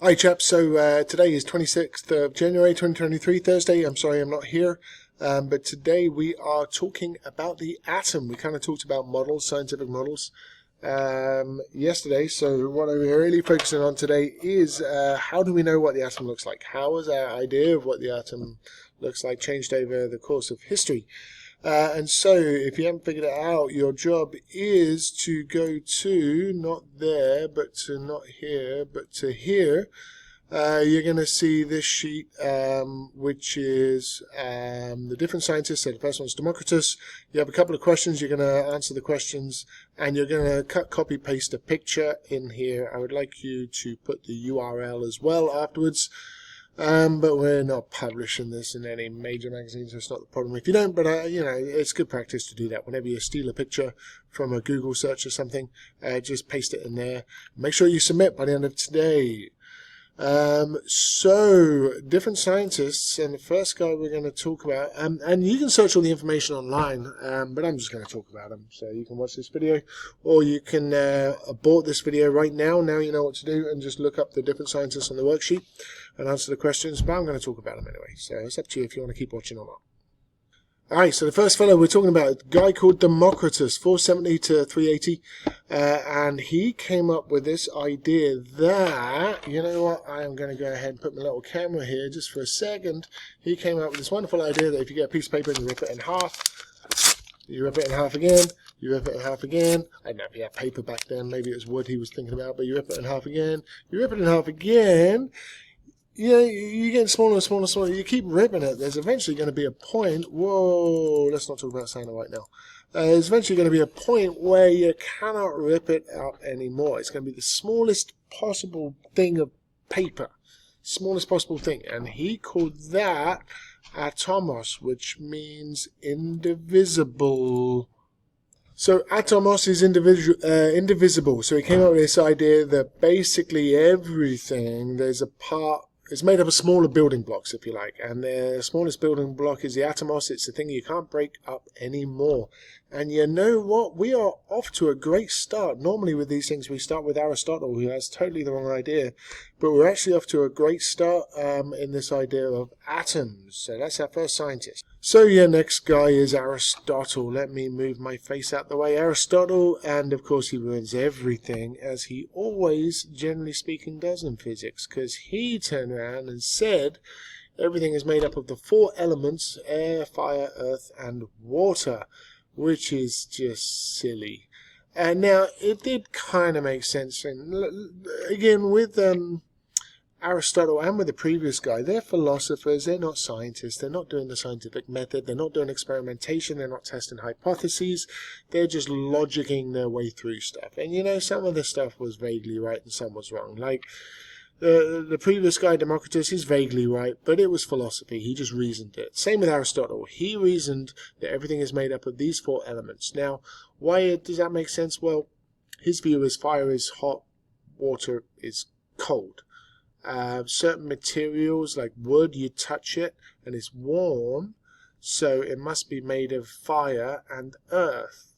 Hi chaps, so today is 26th of January 2023, Thursday. I'm sorry I'm not here, but today we are talking about the atom. We kind of talked about models, scientific models, yesterday. So what I'm really focusing on today is how do we know what the atom looks like? How has our idea of what the atom looks like changed over the course of history? And so, if you haven't figured it out, your job is to go to, not there, but to not here, but to here. You're going to see this sheet, which is the different scientists. So the first one's Democritus. You have a couple of questions. You're going to answer the questions, and you're going to cut, copy, paste a picture in here. I would like you to put the URL as well afterwards. But we're not publishing this in any major magazines, so it's not the problem if you don't, but it's good practice to do that. Whenever you steal a picture from a Google search or something, just paste it in there. Make sure you submit by the end of today. So different scientists, and the first guy we're going to talk about, and you can search all the information online, but I'm just going to talk about him. So you can watch this video, or you can abort this video right now. Now you know what to do, and just look up the different scientists on the worksheet and answer the questions. But I'm going to talk about them anyway, so it's up to you if you want to keep watching or not. Alright, so the first fellow we're talking about, a guy called Democritus, 470 to 380, and he came up with this idea that, you know what, I am going to go ahead and put my little camera here just for a second. He came up with this wonderful idea that if you get a piece of paper and you rip it in half, you rip it in half again, you rip it in half again. I don't know if he had paper back then, maybe it was wood he was thinking about, but you rip it in half again, you rip it in half again. Yeah, you get smaller and smaller and smaller. You keep ripping it. There's eventually going to be a point. Whoa, let's not talk about Santa right now. There's eventually going to be a point where you cannot rip it out anymore. It's going to be the smallest possible thing of paper. Smallest possible thing. And he called that atomos, which means indivisible. So atomos is indivisible. So he came up with this idea that basically everything, there's a part, it's made up of smaller building blocks, if you like, and the smallest building block is the atomos. It's the thing you can't break up anymore. And you know what? We are off to a great start. Normally with these things we start with Aristotle, who has totally the wrong idea, but we're actually off to a great start in this idea of atoms. So that's our first scientist. So your next guy is Aristotle. Let me move my face out the way. Aristotle, and of course he ruins everything, as he always, generally speaking, does in physics, because he turned around and said everything is made up of the four elements: air, fire, earth, and water, which is just silly. And now it did kind of make sense, and again with Aristotle and with the previous guy, they're philosophers, they're not scientists, they're not doing the scientific method, they're not doing experimentation, they're not testing hypotheses, they're just logicking their way through stuff. And you know, some of the stuff was vaguely right and some was wrong. Like the previous guy, Democritus, he's vaguely right, but it was philosophy, he just reasoned it. Same with Aristotle, he reasoned that everything is made up of these four elements. Now, why does that make sense? Well, his view is fire is hot, water is cold. Certain materials like wood, you touch it and it's warm, so it must be made of fire and earth.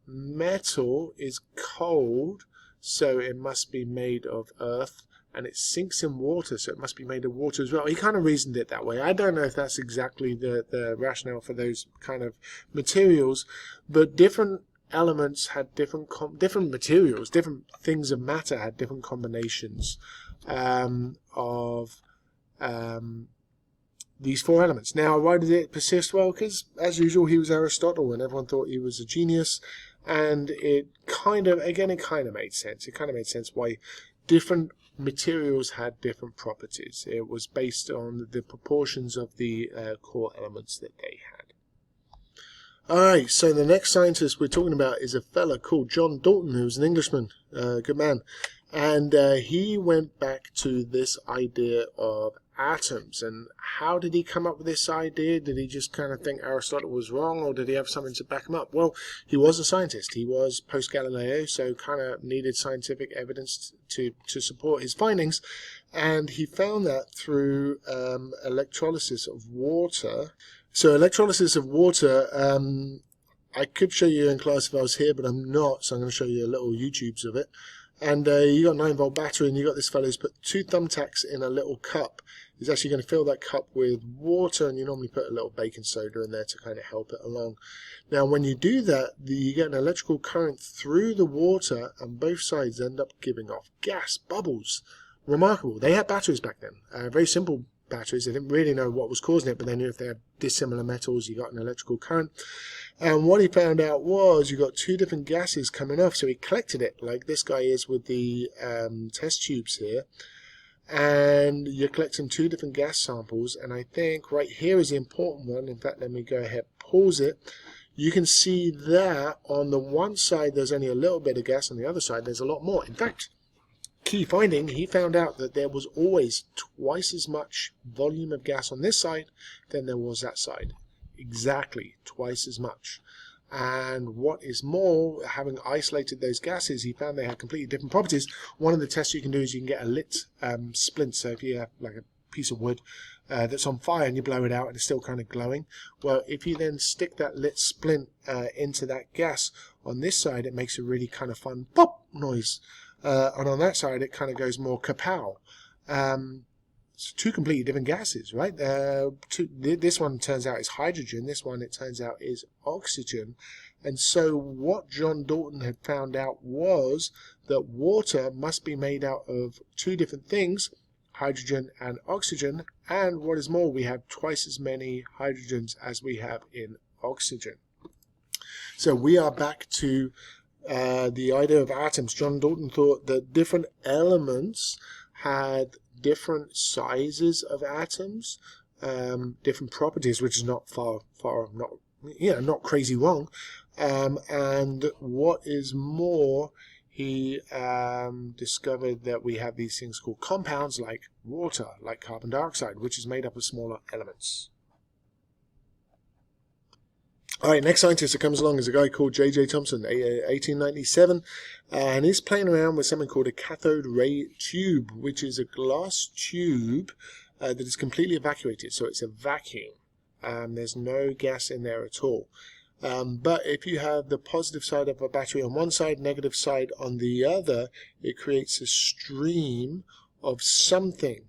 Metal is cold, so it must be made of earth, and it sinks in water, so it must be made of water as well. He kind of reasoned it that way. I don't know if that's exactly the rationale for those kind of materials, but different elements had different materials, different things of matter had different combinations of these four elements. Now, why did it persist? Well, because as usual, he was Aristotle, and everyone thought he was a genius. And it kind of made sense. It kind of made sense why different materials had different properties. It was based on the proportions of the core elements that they had. Alright, so the next scientist we're talking about is a fella called John Dalton, who's an Englishman, good man. And he went back to this idea of atoms. And how did he come up with this idea? Did he just kind of think Aristotle was wrong, or did he have something to back him up? Well, he was a scientist. He was post-Galileo, so kind of needed scientific evidence to support his findings. And he found that through electrolysis of water. So electrolysis of water, I could show you in class if I was here, but I'm not, so I'm going to show you a little YouTubes of it. And you got a 9-volt battery, and you got this fellow who's put 2 thumbtacks in a little cup. He's actually going to fill that cup with water, and you normally put a little baking soda in there to kind of help it along. Now, when you do that, you get an electrical current through the water, and both sides end up giving off gas, bubbles. Remarkable. They had batteries back then, very simple batteries. They didn't really know what was causing it, but they knew if they had dissimilar metals, you got an electrical current. And what he found out was you got 2 different gases coming off, so he collected it like this guy is with the test tubes here. And you're collecting 2 different gas samples, and I think right here is the important one. In fact, let me go ahead, pause it. You can see that on the one side there's only a little bit of gas, on the other side there's a lot more. In fact, key finding, he found out that there was always twice as much volume of gas on this side than there was that side. Exactly twice as much. And what is more, having isolated those gases, he found they had completely different properties. One of the tests you can do is you can get a lit splint. So if you have like a piece of wood that's on fire and you blow it out and it's still kind of glowing, well, if you then stick that lit splint into that gas on this side, it makes a really kind of fun pop noise. And on that side, it kind of goes more kapow. It's 2 completely different gases, right? This one turns out is hydrogen. This one, it turns out, is oxygen. And so what John Dalton had found out was that water must be made out of 2 different things, hydrogen and oxygen. And what is more, we have twice as many hydrogens as we have in oxygen. So we are back to the idea of atoms. John Dalton thought that different elements had different sizes of atoms, different properties, which is not not crazy wrong. And what is more, he discovered that we have these things called compounds like water, like carbon dioxide, which is made up of smaller elements. All right, next scientist that comes along is a guy called J.J. Thomson, 1897, and he's playing around with something called a cathode ray tube, which is a glass tube that is completely evacuated, so it's a vacuum. There's no gas in there at all. But if you have the positive side of a battery on one side, negative side on the other, it creates a stream of something.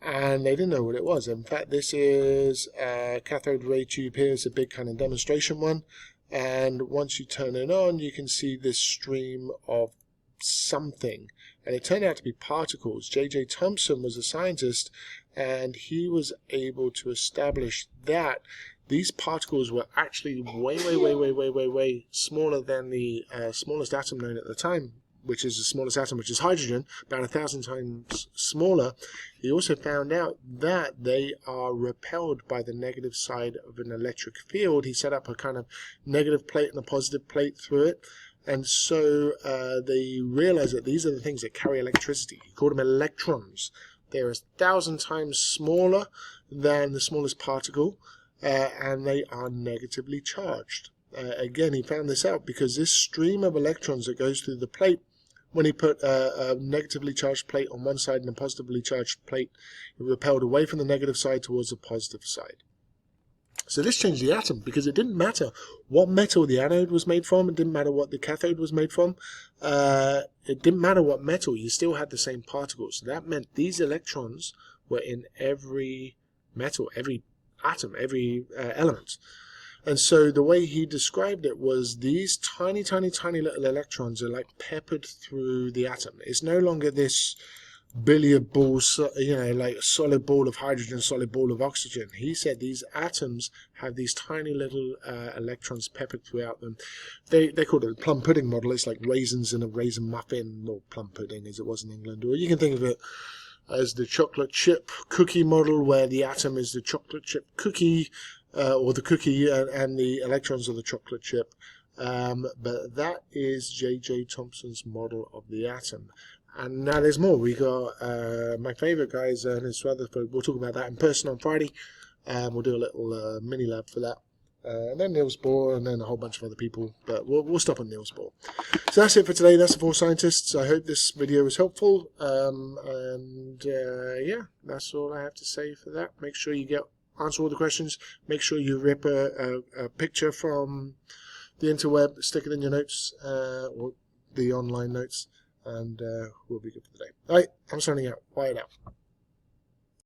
And they didn't know what it was. In fact, this is a cathode ray tube here. It's a big kind of demonstration one. And once you turn it on, you can see this stream of something. And it turned out to be particles. J.J. Thomson was a scientist, and he was able to establish that these particles were actually way smaller than the smallest atom known at the time, which is the smallest atom, which is hydrogen, about 1,000 times smaller. He also found out that they are repelled by the negative side of an electric field. He set up a kind of negative plate and a positive plate through it. And so they realized that these are the things that carry electricity. He called them electrons. They're 1,000 times smaller than the smallest particle, and they are negatively charged. Again, he found this out because this stream of electrons that goes through the plate, when he put a negatively charged plate on one side and a positively charged plate, it repelled away from the negative side towards the positive side. So this changed the atom because it didn't matter what metal the anode was made from. It didn't matter what the cathode was made from. It didn't matter what metal. You still had the same particles. So that meant these electrons were in every metal, every atom, every element. And so the way he described it was these tiny little electrons are like peppered through the atom. It's no longer this billiard ball, like a solid ball of hydrogen, solid ball of oxygen. He said these atoms have these tiny little electrons peppered throughout them. They called it the plum pudding model. It's like raisins in a raisin muffin, or plum pudding as it was in England. Or you can think of it as the chocolate chip cookie model, where the atom is the chocolate chip cookie, or the cookie and the electrons are the chocolate chip. But that is J.J. Thomson's model of the atom. And now there's more. We got my favourite guy is Ernest Rutherford. We'll talk about that in person on Friday. We'll do a little mini lab for that. And then Niels Bohr, and then a whole bunch of other people. But we'll stop on Niels Bohr. So that's it for today. That's the 4 scientists. I hope this video was helpful. Yeah, that's all I have to say for that. Make sure you answer all the questions. Make sure you rip a picture from the interweb, stick it in your notes, or the online notes. and we'll be good for the day. All right, I'm signing out. Bye now.